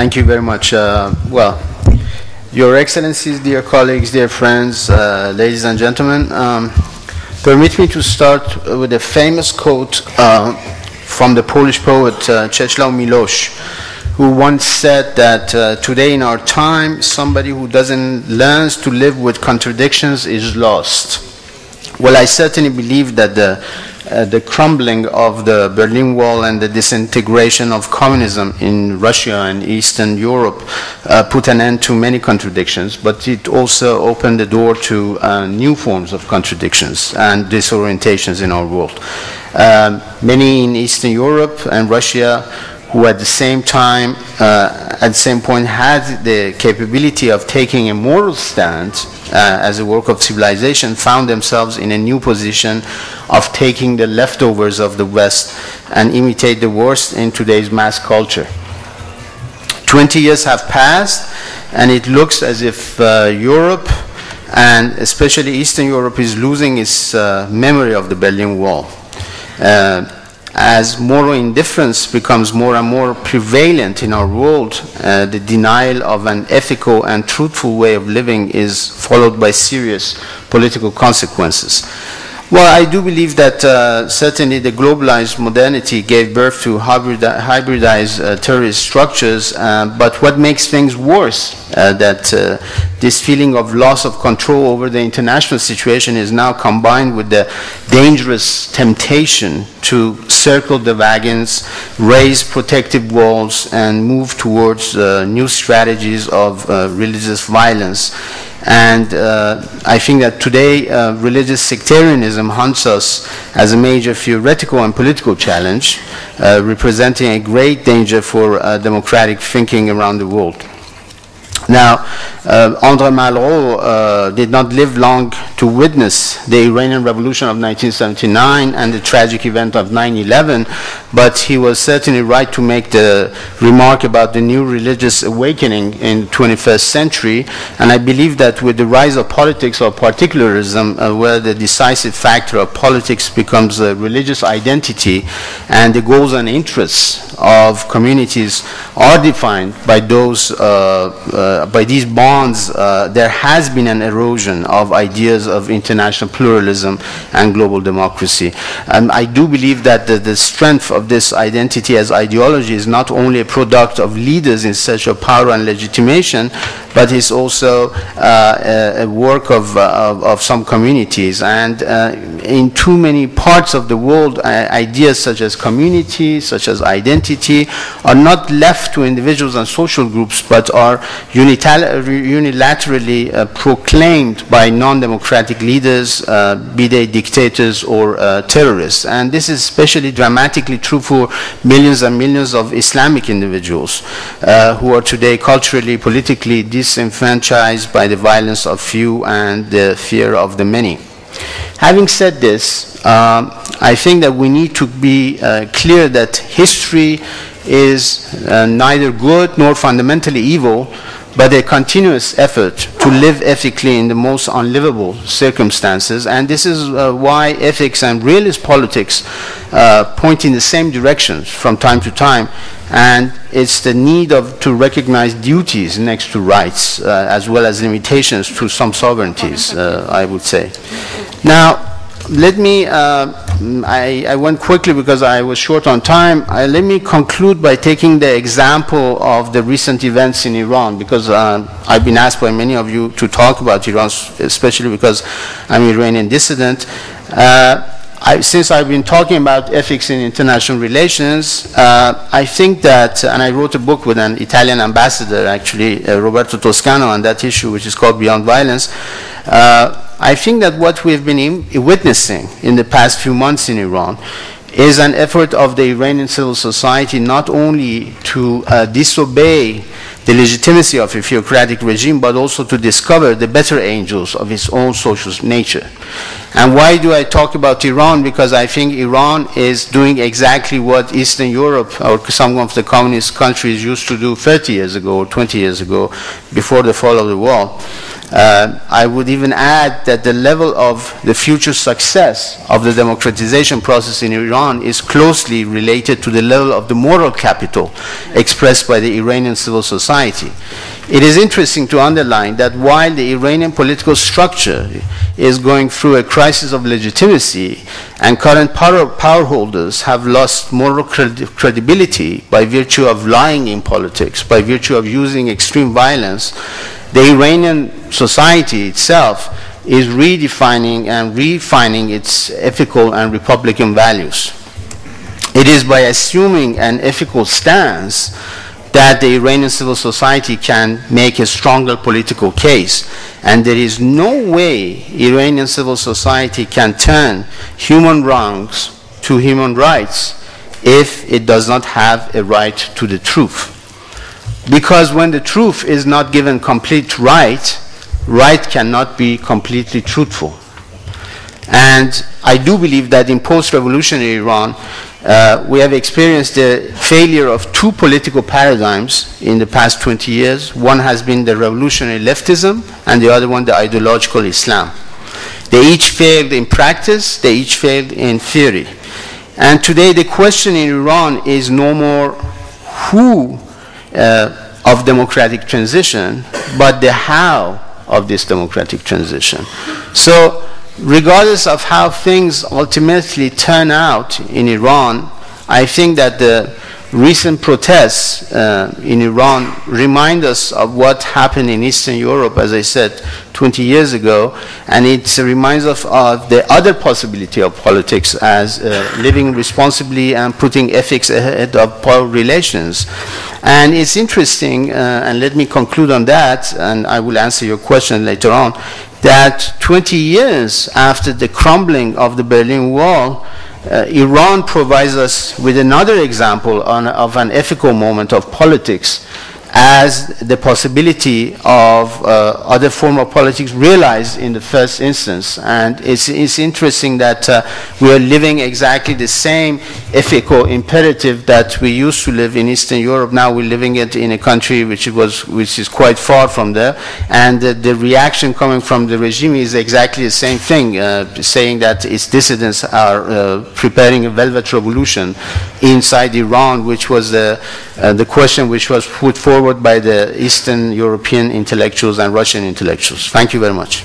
Thank you very much. Well, Your Excellencies, dear colleagues, dear friends, ladies and gentlemen, permit me to start with a famous quote from the Polish poet Czesław Miłosz, who once said that today in our time, somebody who doesn't learn to live with contradictions is lost. Well, I certainly believe that the crumbling of the Berlin Wall and the disintegration of communism in Russia and Eastern Europe put an end to many contradictions, but it also opened the door to new forms of contradictions and disorientations in our world. Many in Eastern Europe and Russia who at the same time, at the same point, had the capability of taking a moral stand as a work of civilization, found themselves in a new position of taking the leftovers of the West and imitate the worst in today's mass culture. 20 years have passed, and it looks as if Europe, and especially Eastern Europe, is losing its memory of the Berlin Wall. As moral indifference becomes more and more prevalent in our world, the denial of an ethical and truthful way of living is followed by serious political consequences. Well, I do believe that certainly the globalized modernity gave birth to hybridized terrorist structures, but what makes things worse, that this feeling of loss of control over the international situation is now combined with the dangerous temptation to circle the wagons, raise protective walls, and move towards new strategies of religious violence. And I think that today religious sectarianism haunts us as a major theoretical and political challenge, representing a great danger for democratic thinking around the world. Now, André Malraux did not live long to witness the Iranian Revolution of 1979 and the tragic event of 9/11, but he was certainly right to make the remark about the new religious awakening in the 21st century, and I believe that with the rise of politics or particularism, where the decisive factor of politics becomes a religious identity, and the goals and interests of communities are defined by those by these bonds, there has been an erosion of ideas of international pluralism and global democracy. I do believe that the strength of this identity as ideology is not only a product of leaders in search of power and legitimation, but is also a work of some communities. And in too many parts of the world, ideas such as community, such as identity, are not left to individuals and social groups, but are unilaterally proclaimed by non-democratic leaders, be they dictators or terrorists. And this is especially dramatically true for millions and millions of Islamic individuals who are today culturally, politically disenfranchised by the violence of few and the fear of the many. Having said this, I think that we need to be clear that history is neither good nor fundamentally evil, but a continuous effort to live ethically in the most unlivable circumstances. And this is why ethics and realist politics point in the same directions from time to time. And it's the need to recognize duties next to rights, as well as limitations to some sovereignties, I would say. Now, let me, I went quickly because I was short on time. Let me conclude by taking the example of the recent events in Iran, because I've been asked by many of you to talk about Iran, especially because I'm an Iranian dissident. Since I've been talking about ethics in international relations, I think that, and I wrote a book with an Italian ambassador, actually, Roberto Toscano, on that issue, which is called Beyond Violence. I think that what we've been witnessing in the past few months in Iran is an effort of the Iranian civil society not only to disobey the legitimacy of a theocratic regime, but also to discover the better angels of its own social nature. And why do I talk about Iran? Because I think Iran is doing exactly what Eastern Europe or some of the communist countries used to do 30 years ago or 20 years ago, before the fall of the wall. I would even add that the level of the future success of the democratization process in Iran is closely related to the level of the moral capital expressed by the Iranian civil society. It is interesting to underline that while the Iranian political structure is going through a crisis of legitimacy and current power holders have lost moral credibility by virtue of lying in politics, by virtue of using extreme violence, the Iranian society itself is redefining and refining its ethical and republican values. It is by assuming an ethical stance that the Iranian civil society can make a stronger political case. And there is no way Iranian civil society can turn human wrongs to human rights if it does not have a right to the truth. Because when the truth is not given complete right, right cannot be completely truthful. And I do believe that in post-revolutionary Iran, we have experienced the failure of two political paradigms in the past 20 years. One has been the revolutionary leftism, and the other one the ideological Islam. They each failed in practice, they each failed in theory. And today the question in Iran is no more who of democratic transition, but the how of this democratic transition. So regardless of how things ultimately turn out in Iran, I think that the recent protests in Iran remind us of what happened in Eastern Europe, as I said, 20 years ago, and it reminds us of the other possibility of politics as living responsibly and putting ethics ahead of power relations. And it's interesting, and let me conclude on that, and I will answer your question later on, that 20 years after the crumbling of the Berlin Wall, Iran provides us with another example of an ethical moment of politics, as the possibility of other form of politics realized in the first instance. And it's interesting that we are living exactly the same ethical imperative that we used to live in Eastern Europe. Now we're living it in a country which is quite far from there, and the reaction coming from the regime is exactly the same thing, saying that its dissidents are preparing a velvet revolution inside Iran, which was the question which was put forward by the Eastern European intellectuals and Russian intellectuals. Thank you very much.